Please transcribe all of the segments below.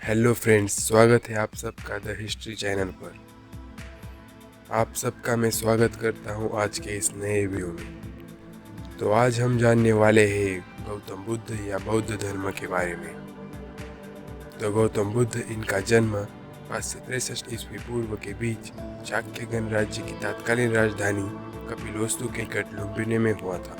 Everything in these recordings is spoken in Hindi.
हेलो फ्रेंड्स, स्वागत है आप सबका द हिस्ट्री चैनल पर। आप सबका मैं स्वागत करता हूं आज के इस नए वीडियो में। तो आज हम जानने वाले हैं गौतम बुद्ध या बौद्ध धर्म के बारे में। तो गौतम बुद्ध, इनका जन्म 563 ईस्वी पूर्व के बीच शाक्य गणराज्य की तत्कालीन राजधानी कपिलवस्तु के निकट लुम्बिनी में हुआ था,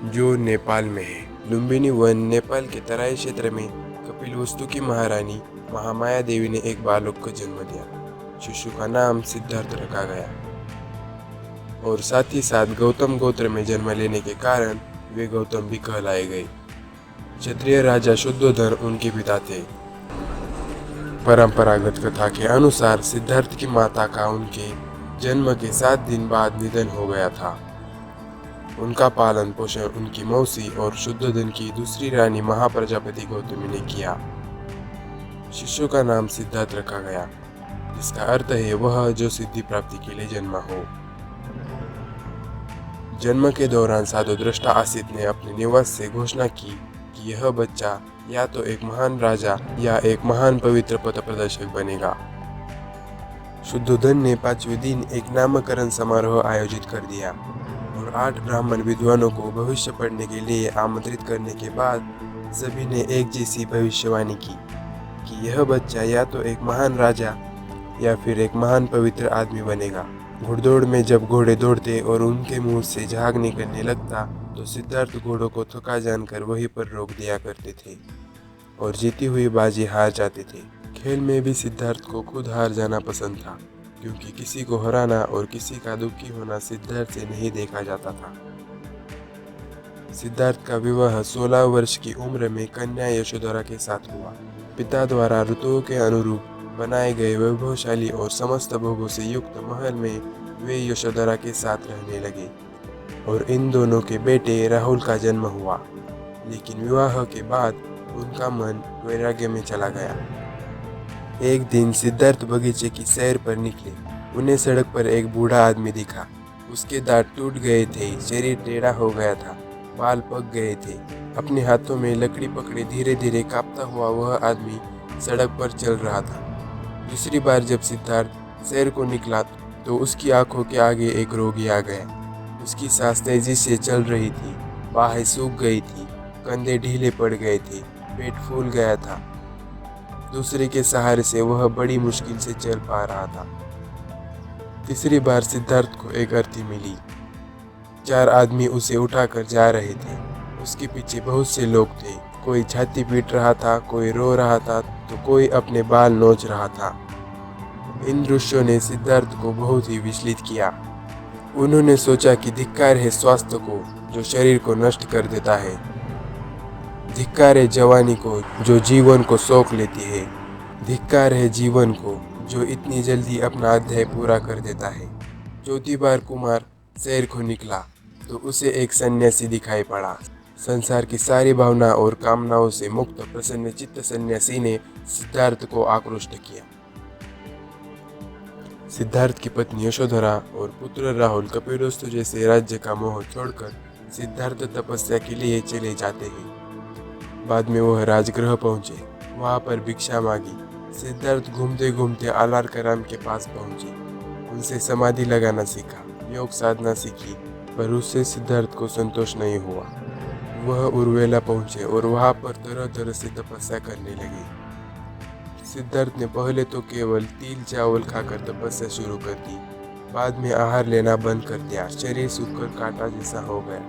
जो नेपाल में है। लुम्बिनी वन नेपाल के तराई क्षेत्र में कपिलवस्तु की महारानी महामाया देवी ने एक बालक को जन्म दिया। शिशु का नाम सिद्धार्थ रखा गया और साथ ही साथ गौतम गोत्र में जन्म लेने के कारण वे गौतम भी कहलाए गए। क्षत्रिय राजा शुद्धोधन उनके पिता थे। परंपरागत कथा के अनुसार सिद्धार्थ की माता का उनके जन्म के 7 दिन बाद निधन हो गया था। उनका पालन पोषण उनकी मौसी और शुद्धोधन की दूसरी रानी महाप्रजापति गौतमी ने किया। शिशु का नाम सिद्धार्थ रखा गया, जिसका अर्थ है वह जो सिद्धि प्राप्ति के लिए जन्मा हो। जन्म के दौरान साधु दृष्टा आसित ने अपने निवास से घोषणा की कि यह बच्चा या तो एक महान राजा या एक महान पवित्र पथ प्रदर्शक बनेगा। शुद्धोधन ने 5वें दिन एक नामकरण समारोह आयोजित कर दिया और 8 ब्राह्मण विद्वानों को भविष्य पढ़ने के लिए आमंत्रित करने के बाद सभी ने एक जैसी भविष्यवाणी की कि यह बच्चा या तो एक महान राजा या फिर एक महान पवित्र आदमी बनेगा। घुड़दौड़ में जब घोड़े दौड़ते और उनके मुंह से झाग निकलने लगता तो सिद्धार्थ घोड़ों को थका जानकर वहीं पर रोक दिया करते थे और जीती हुई बाजी हार जाते थे। खेल में भी सिद्धार्थ को खुद हार जाना पसंद था, क्योंकि किसी को हराना और किसी का दुखी होना सिद्धार्थ से नहीं देखा जाता था। सिद्धार्थ का विवाह 16 वर्ष की उम्र में कन्या यशोधरा के साथ हुआ। पिता द्वारा ऋतुओं के अनुरूप बनाए गए वैभवशाली और समस्त भोगों से युक्त महल में वे यशोधरा के साथ रहने लगे और इन दोनों के बेटे राहुल का जन्म हुआ। लेकिन विवाह के बाद उनका मन वैराग्य में चला गया। एक दिन सिद्धार्थ बगीचे की सैर पर निकले। उन्हें सड़क पर एक बूढ़ा आदमी दिखा। उसके दांत टूट गए थे, शरीर टेढ़ा हो गया था, बाल पक गए थे। अपने हाथों में लकड़ी पकड़े धीरे धीरे कांपता हुआ वह आदमी सड़क पर चल रहा था। दूसरी बार जब सिद्धार्थ सैर को निकला तो उसकी आंखों के आगे एक रोगी आ गया। उसकी सांस तेजी से चल रही थी, बाहें सूख गई थी, कंधे ढीले पड़ गए थे, पेट फूल गया था। दूसरे के सहारे से वह बड़ी मुश्किल से चल पा रहा था। तीसरी बार सिद्धार्थ को एक अर्थी मिली। 4 आदमी उसे उठाकर जा रहे थे। उसके पीछे बहुत से लोग थे। कोई छाती पीट रहा था, कोई रो रहा था, तो कोई अपने बाल नोच रहा था। इन दृश्यों ने सिद्धार्थ को बहुत ही विचलित किया। उन्होंने सोचा कि धिक्कार है स्वास्थ्य को जो शरीर को नष्ट कर देता है। धिक्कार है जवानी को जो जीवन को सोख लेती है। धिक्कार है जीवन को जो इतनी जल्दी अपना अध्याय पूरा कर देता है। चौथी बार कुमार सैर को निकला तो उसे एक सन्यासी दिखाई पड़ा। संसार की सारी भावना और कामनाओं से मुक्त प्रसन्न चित्त सन्यासी ने सिद्धार्थ को आकृष्ट किया। सिद्धार्थ की पत्नी यशोधरा और पुत्र राहुल कपिलवस्तु जैसे राज्य का मोह छोड़कर सिद्धार्थ तपस्या के लिए चले जाते हैं। बाद में वह राजगृह पहुंचे। वहां पर भिक्षा मांगी। सिद्धार्थ घूमते घूमते आलारकराम के पास पहुंचे। उनसे समाधि लगाना सीखा, योग साधना सीखी, पर उससे सिद्धार्थ को संतोष नहीं हुआ। वह उर्वेला पहुंचे और वहां पर तरह तरह से तपस्या करने लगे। सिद्धार्थ ने पहले तो केवल तिल चावल खाकर तपस्या शुरू कर दी। बाद में आहार लेना बंद कर दिया। शरीर सूखकर कांटा जैसा हो गया।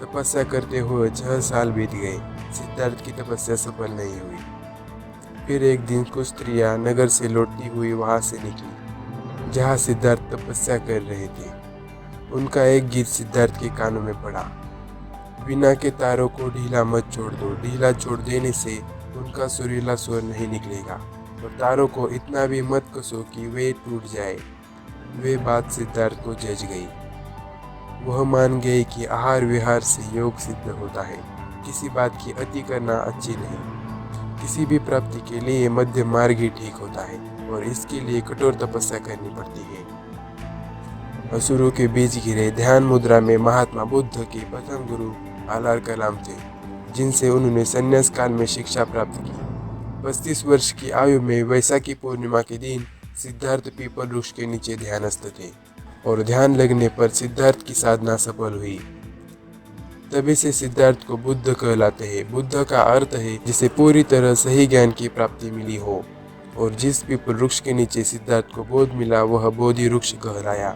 तपस्या करते हुए 6 साल बीत गए। सिद्धार्थ की तपस्या सफल नहीं हुई। फिर एक दिन कुछ स्त्रियां नगर से लौटती हुई वहां से निकली, जहां सिद्धार्थ तपस्या कर रहे थे। उनका एक गीत सिद्धार्थ के कानों में पड़ा। वीणा के तारों को ढीला मत छोड़ दो, ढीला छोड़ देने से उनका सुरीला स्वर नहीं निकलेगा, और तारों को इतना भी मत कसो कि वे टूट जाए। वे बात सिद्धार्थ को जच गई। वह मान गए कि आहार विहार से योग सिद्ध होता है। किसी बात की अति करना अच्छी नहीं। किसी भी प्राप्ति के लिए मध्य मार्ग ही ठीक होता है और इसके लिए कठोर तपस्या करनी पड़ती है। असुरों के बीच गिरे ध्यान मुद्रा में महात्मा बुद्ध के प्रथम गुरु आलारकराम थे, जिनसे उन्होंने संन्यास काल में शिक्षा प्राप्त की। 35 वर्ष की आयु में वैशाखी पूर्णिमा के दिन सिद्धार्थ पीपल वृक्ष के नीचे ध्यानस्थ थे और ध्यान लगने पर सिद्धार्थ की साधना सफल हुई। तभी से सिद्धार्थ को बुद्ध कहलाते हैं। बुद्ध का अर्थ है जिसे पूरी तरह सही ज्ञान की प्राप्ति मिली हो, और जिस पीपल वृक्ष के नीचे सिद्धार्थ को बोध मिला वह बोधि वृक्ष कहलाया।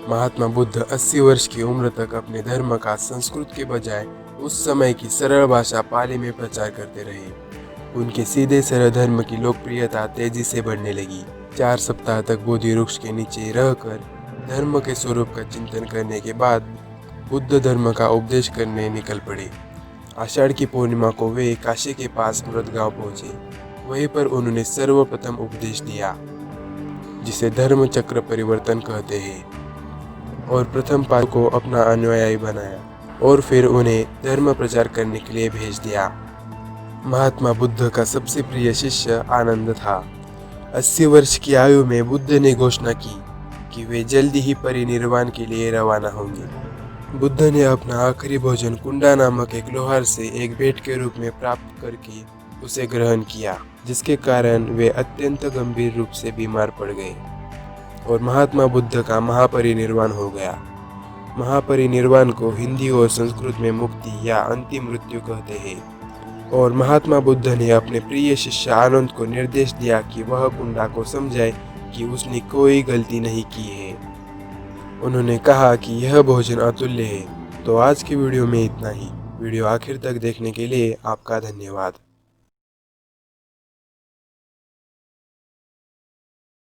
महात्मा बुद्ध 80 वर्ष की उम्र तक अपने धर्म का संस्कृत के बजाय उस समय की सरल भाषा पाली में प्रचार करते रहे। उनके सीधे सरल धर्म की लोकप्रियता तेजी से बढ़ने लगी। 4 सप्ताह तक बोधि वृक्ष के नीचे रहकर धर्म के स्वरूप का चिंतन करने के बाद बुद्ध धर्म का उपदेश करने निकल पड़े। आषाढ़ की पूर्णिमा को वे काशी के पास मृदगांव पहुंचे। वहीं पर उन्होंने सर्वप्रथम उपदेश दिया, जिसे धर्म चक्र परिवर्तन कहते हैं, और प्रथम पाद को अपना अनुयायी बनाया और फिर उन्हें धर्म प्रचार करने के लिए भेज दिया। महात्मा बुद्ध का सबसे प्रिय शिष्य आनंद था। 80 वर्ष की आयु में बुद्ध ने घोषणा की कि वे जल्दी ही परिनिर्वाण के लिए रवाना होंगे। बुद्ध ने अपना आखिरी भोजन कुंडा नामक एक लोहार से एक भेंट के रूप में प्राप्त करके उसे ग्रहण किया, जिसके कारण वे अत्यंत गंभीर रूप से बीमार पड़ गए और महात्मा बुद्ध का महापरिनिर्वाण हो गया। महापरिनिर्वाण को हिंदी और संस्कृत में मुक्ति या अंतिम मृत्यु कहते हैं। और महात्मा बुद्ध ने अपने प्रिय शिष्य आनंद को निर्देश दिया कि वह कुंडा को समझाए कि उसने कोई गलती नहीं की है। उन्होंने कहा कि यह भोजन अतुल्य है। तो आज की वीडियो में इतना ही। वीडियो आखिर तक देखने के लिए आपका धन्यवाद।